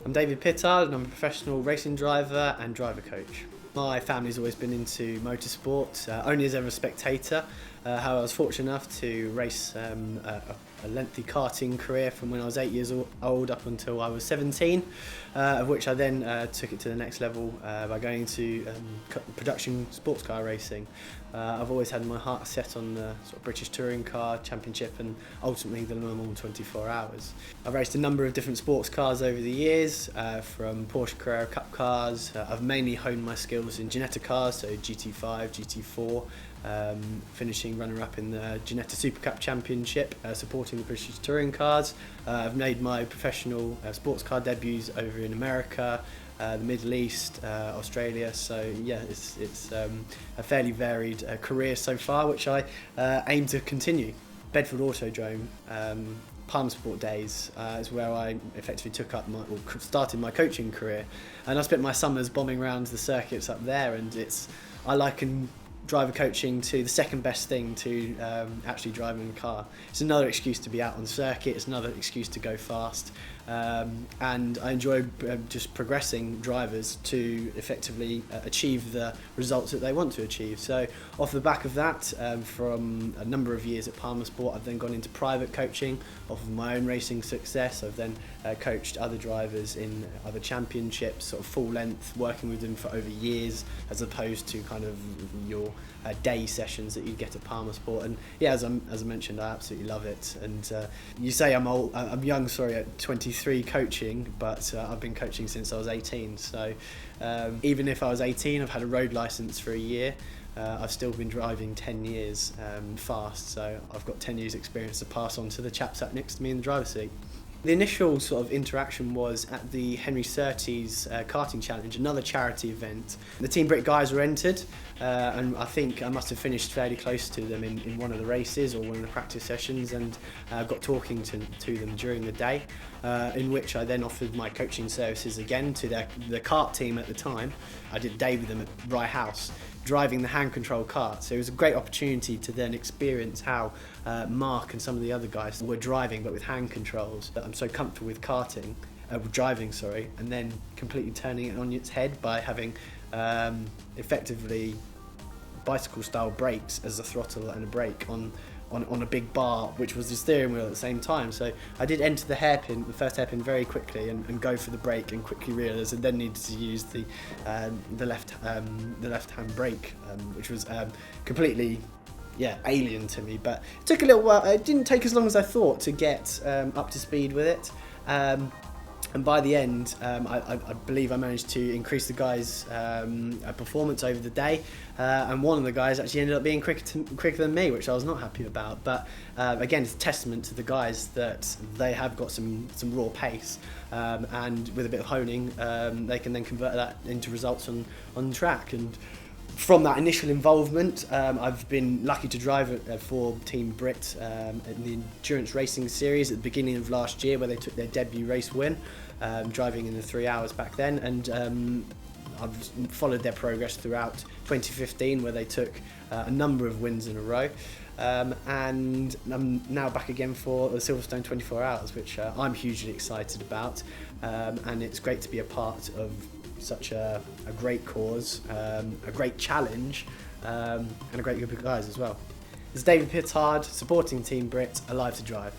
I'm David Pittard and I'm a professional racing driver and driver coach. My family's always been into motorsport, only as ever a spectator. How I was fortunate enough to race a lengthy karting career from when I was 8 years old up until I was 17, of which I then took it to the next level by going into production sports car racing. I've always had my heart set on the sort of British touring car championship and ultimately the Le Mans 24 hours. I've raced a number of different sports cars over the years, from Porsche Carrera Cup cars. I've mainly honed my skills in Ginetta cars, so GT5, GT4, finishing runner-up in the Ginetta Super Cup Championship, supporting the British touring cars. I've made my professional sports car debuts over in America, the Middle East, Australia, so yeah, it's a fairly varied career so far, which I aim to continue. Bedford Autodrome, Palm Sport days is where I effectively started my coaching career, and I spent my summers bombing around the circuits up there, and I liken driver coaching to the second best thing to actually driving a car. It's another excuse to be out on circuit, it's another excuse to go fast, and I enjoy just progressing drivers to effectively achieve the results that they want to achieve. So off the back of that, from a number of years at Palmer Sport, I've then gone into private coaching off of my own racing success. I've then coached other drivers in other championships, sort of full length, working with them for over years, as opposed to kind of your day sessions that you get at Palmer Sport. And yeah, as I mentioned, I absolutely love it. And you say I'm young, at 23 coaching, but I've been coaching since I was 18. So even if I was 18, I've had a road license for a year. I've still been driving 10 years fast, so I've got 10 years experience to pass on to the chap sat next to me in the driver's seat. The initial sort of interaction was at the Henry Surtees karting challenge, another charity event. The Team BRIT guys were entered, and I think I must have finished fairly close to them in one of the races or one of the practice sessions, and got talking to them during the day, in which I then offered my coaching services again to the kart team at the time. I did a day with them at Rye House, driving the hand control kart. So it was a great opportunity to then experience how Mark and some of the other guys were driving, but with hand controls. I'm so comfortable with driving, and then completely turning it on its head by having effectively bicycle style brakes as a throttle and a brake on a big bar, which was the steering wheel at the same time. So I did enter the first hairpin very quickly and go for the brake and quickly realised I then needed to use the left hand brake, which was completely alien to me. But it took a little while. It didn't take as long as I thought to get up to speed with it. And by the end, I believe I managed to increase the guys' performance over the day, and one of the guys actually ended up being quicker than me, which I was not happy about. But again, it's a testament to the guys that they have got some raw pace, and with a bit of honing, they can then convert that into results on track. And from that initial involvement, I've been lucky to drive for Team BRIT in the Endurance Racing Series at the beginning of last year, where they took their debut race win, driving in the 3 hours back then. And I've followed their progress throughout 2015, where they took a number of wins in a row. And I'm now back again for the Silverstone 24 hours, which I'm hugely excited about. And it's great to be a part of such a great cause, a great challenge, and a great group of guys as well. It's David Pittard supporting Team BRIT, AliveToDrive.